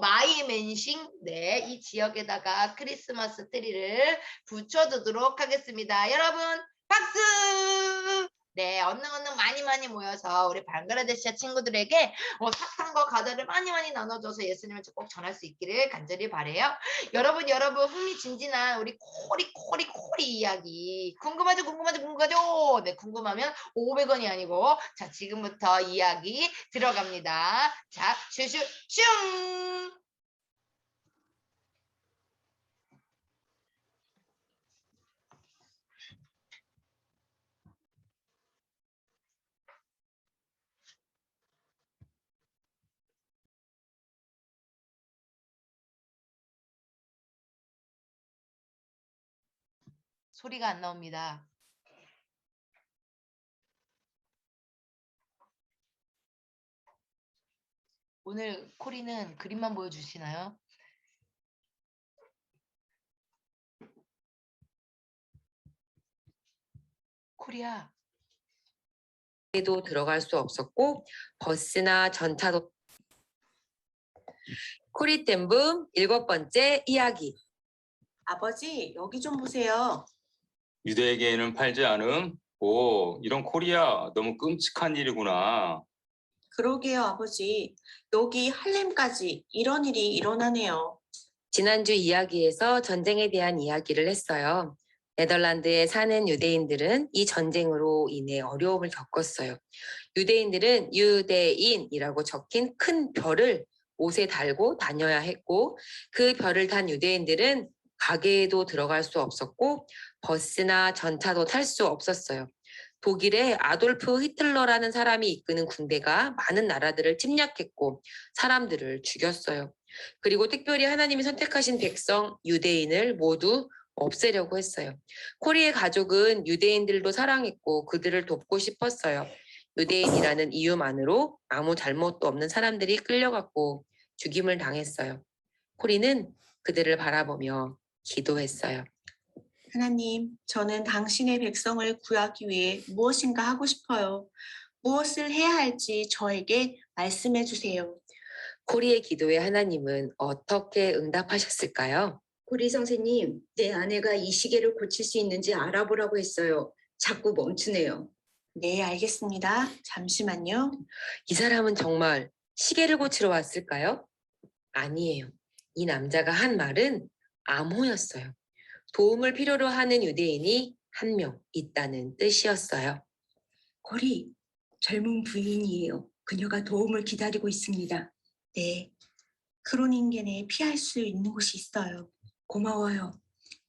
S4: 마이맨싱 네, 이 지역에다가 크리스마스 트리를 붙여두도록 하겠습니다. 여러분 박수! 네, 얼른 많이 모여서 우리 방글라데시아 친구들에게 사탕과 과자를 많이 나눠줘서 예수님을 꼭 전할 수 있기를 간절히 바라요. 여러분 흥미진진한 우리 코리 이야기 궁금하죠? 네, 궁금하면 500원이 아니고 자, 지금부터 이야기 들어갑니다. 자, 슈슈 소리가 안 나옵니다. 오늘 코리는 그림만 보여주시나요? 코리아.
S5: 에도 들어갈 수 없었고 버스나 전차도. 코리템붐 7번째 이야기.
S3: 아버지, 여기 좀 보세요.
S6: 유대에게는 팔지 않음? 오, 이런 코리아 너무 끔찍한 일이구나.
S3: 그러게요, 아버지. 여기 할렘까지 이런 일이 일어나네요.
S5: 지난주 이야기에서 전쟁에 대한 이야기를 했어요. 네덜란드에 사는 유대인들은 이 전쟁으로 인해 어려움을 겪었어요. 유대인들은 유대인이라고 적힌 큰 별을 옷에 달고 다녀야 했고, 그 별을 단 유대인들은 가게에도 들어갈 수 없었고 버스나 전차도 탈 수 없었어요. 독일의 아돌프 히틀러라는 사람이 이끄는 군대가 많은 나라들을 침략했고 사람들을 죽였어요. 그리고 특별히 하나님이 선택하신 백성 유대인을 모두 없애려고 했어요. 코리의 가족은 유대인들도 사랑했고 그들을 돕고 싶었어요. 유대인이라는 이유만으로 아무 잘못도 없는 사람들이 끌려갔고 죽임을 당했어요. 코리는 그들을 바라보며 기도했어요.
S7: 하나님, 저는 당신의 백성을 구하기 위해 무엇인가 하고 싶어요. 무엇을 해야 할지 저에게 말씀해 주세요.
S5: 코리의 기도에 하나님은 어떻게 응답하셨을까요?
S8: 코리 선생님, 내 아내가 이 시계를 고칠 수 있는지 알아보라고 했어요. 자꾸 멈추네요.
S7: 네, 알겠습니다. 잠시만요.
S5: 이 사람은 정말 시계를 고치러 왔을까요? 아니에요. 이 남자가 한 말은 암호였어요. 도움을 필요로 하는 유대인이 한 명 있다는 뜻이었어요.
S8: 코리, 젊은 부인이에요. 그녀가 도움을 기다리고 있습니다.
S7: 네, 크로닝겐에 피할 수 있는 곳이 있어요.
S8: 고마워요.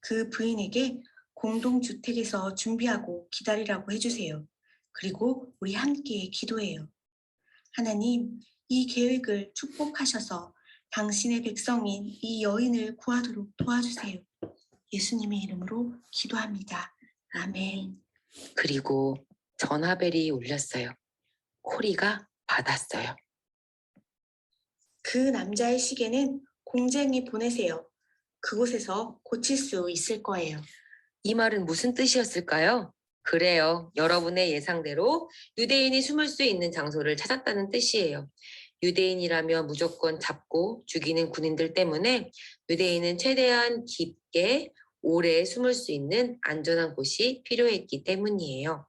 S7: 그 부인에게 공동주택에서 준비하고 기다리라고 해주세요. 그리고 우리 함께 기도해요. 하나님, 이 계획을 축복하셔서 당신의 백성인 이 여인을 구하도록 도와주세요. 예수님의 이름으로 기도합니다. 아멘.
S5: 그리고 전화벨이 울렸어요. 코리가 받았어요.
S7: 그 남자의 시계는 공쟁이 보내세요. 그곳에서 고칠 수 있을 거예요.
S5: 이 말은 무슨 뜻이었을까요? 그래요. 여러분의 예상대로 유대인이 숨을 수 있는 장소를 찾았다는 뜻이에요. 유대인이라면 무조건 잡고 죽이는 군인들 때문에 유대인은 최대한 깊게 오래 숨을 수 있는 안전한 곳이 필요했기 때문이에요.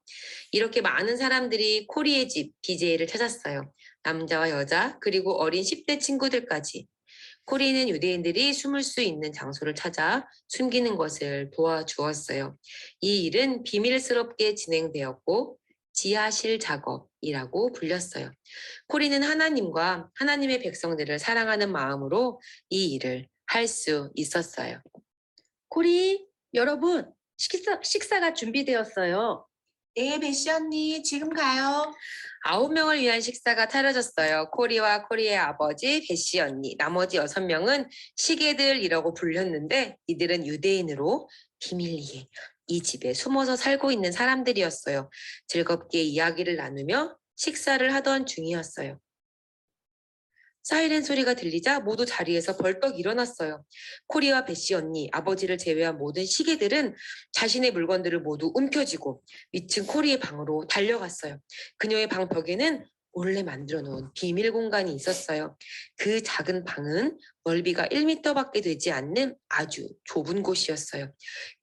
S5: 이렇게 많은 사람들이 코리의 집 BJ를 찾았어요. 남자와 여자 그리고 어린 10대 친구들까지. 코리는 유대인들이 숨을 수 있는 장소를 찾아 숨기는 것을 도와주었어요. 이 일은 비밀스럽게 진행되었고 지하실 작업이라고 불렸어요. 코리는 하나님과 하나님의 백성들을 사랑하는 마음으로 이 일을 할 수 있었어요.
S8: 코리, 여러분, 식사가 준비되었어요.
S7: 네, 베시 언니, 지금 가요.
S5: 9명을 위한 식사가 차려졌어요. 코리와 코리의 아버지, 베시 언니, 나머지 6명은 시계들이라고 불렸는데 이들은 유대인으로 비밀리에 이 집에 숨어서 살고 있는 사람들이었어요. 즐겁게 이야기를 나누며 식사를 하던 중이었어요. 사이렌 소리가 들리자 모두 자리에서 벌떡 일어났어요. 코리와 베시 언니, 아버지를 제외한 모든 시계들은 자신의 물건들을 모두 움켜쥐고 위층 코리의 방으로 달려갔어요. 그녀의 방 벽에는 몰래 만들어 놓은 비밀 공간이 있었어요. 그 작은 방은 넓이가 1m밖에 되지 않는 아주 좁은 곳이었어요.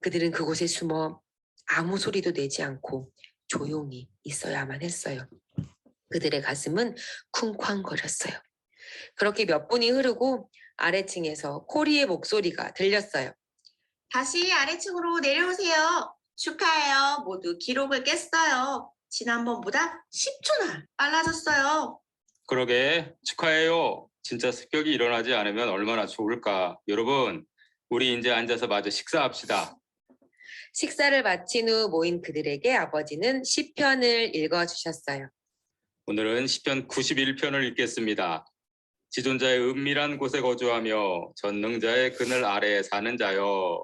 S5: 그들은 그곳에 숨어 아무 소리도 내지 않고 조용히 있어야만 했어요. 그들의 가슴은 쿵쾅거렸어요. 그렇게 몇 분이 흐르고 아래층에서 코리의 목소리가 들렸어요.
S7: 다시 아래층으로 내려오세요. 축하해요. 모두 기록을 깼어요. 지난번보다 10초나 빨라졌어요.
S6: 그러게 축하해요. 진짜 습격이 일어나지 않으면 얼마나 좋을까. 여러분, 우리 이제 앉아서 마저 식사합시다.
S5: 식사를 마친 후 모인 그들에게 아버지는 시편을 읽어주셨어요.
S6: 오늘은 시편 91편을 읽겠습니다. 지존자의 은밀한 곳에 거주하며 전능자의 그늘 아래에 사는 자여,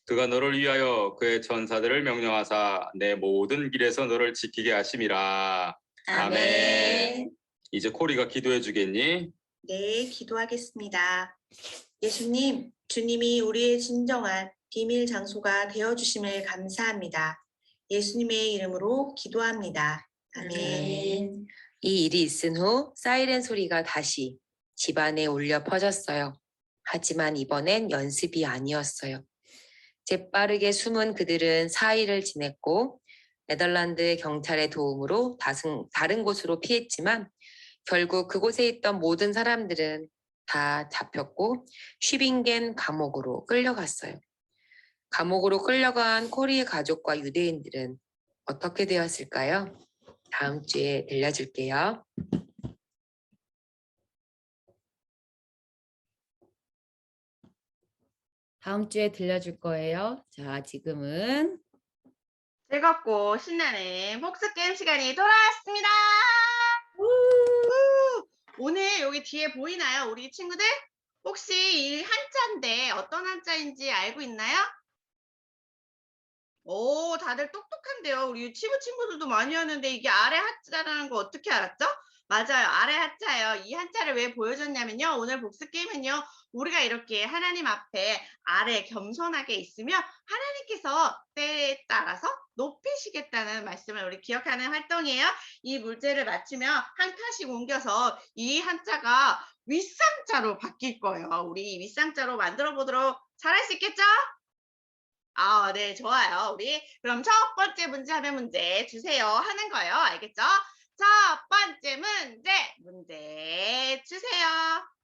S6: 그가 너를 위하여 그의 전사들을 명령하사 내 모든 길에서 너를 지키게 하심이라. 아멘. 이제 코리가 기도해 주겠니?
S7: 네, 기도하겠습니다. 예수님, 주님이 우리의 진정한 비밀 장소가 되어주심을 감사합니다. 예수님의 이름으로 기도합니다. 아멘.
S5: 아멘. 이 일이 있은 후 사이렌 소리가 다시 집안에 울려 퍼졌어요. 하지만 이번엔 연습이 아니었어요. 재빠르게 숨은 그들은 사이를 지냈고 네덜란드 경찰의 도움으로 다른 곳으로 피했지만 결국 그곳에 있던 모든 사람들은 다 잡혔고 쉬빙겐 감옥으로 끌려갔어요. 감옥으로 끌려간 코리의 가족과 유대인들은 어떻게 되었을까요? 다음 주에 들려줄게요.
S1: 다음 주에 들려줄 거예요. 자, 지금은
S3: 즐겁고 신나는 복습 게임 시간이 돌아왔습니다. 우! 오늘 여기 뒤에 보이나요, 우리 친구들? 혹시 이 한자인데 어떤 한자인지 알고 있나요? 오, 다들 똑똑한데요. 우리 유치부 친구들도 많이 하는데 이게 아래 하자라는 거 어떻게 알았죠? 맞아요. 아래 하자예요. 이 한자를 왜 보여줬냐면요. 오늘 복습 게임은요. 우리가 이렇게 하나님 앞에 아래 겸손하게 있으면 하나님께서 때에 따라서 높이시겠다는 말씀을 우리 기억하는 활동이에요. 이 문제를 맞추면 한 칸씩 옮겨서 이 한자가 윗상자로 바뀔 거예요. 우리 윗상자로 만들어 보도록 잘할 수 있겠죠? 아, 네, 좋아요. 우리 그럼 첫 번째 문제 하면 문제 주세요 하는 거예요. 알겠죠? 첫 번째 문제 주세요.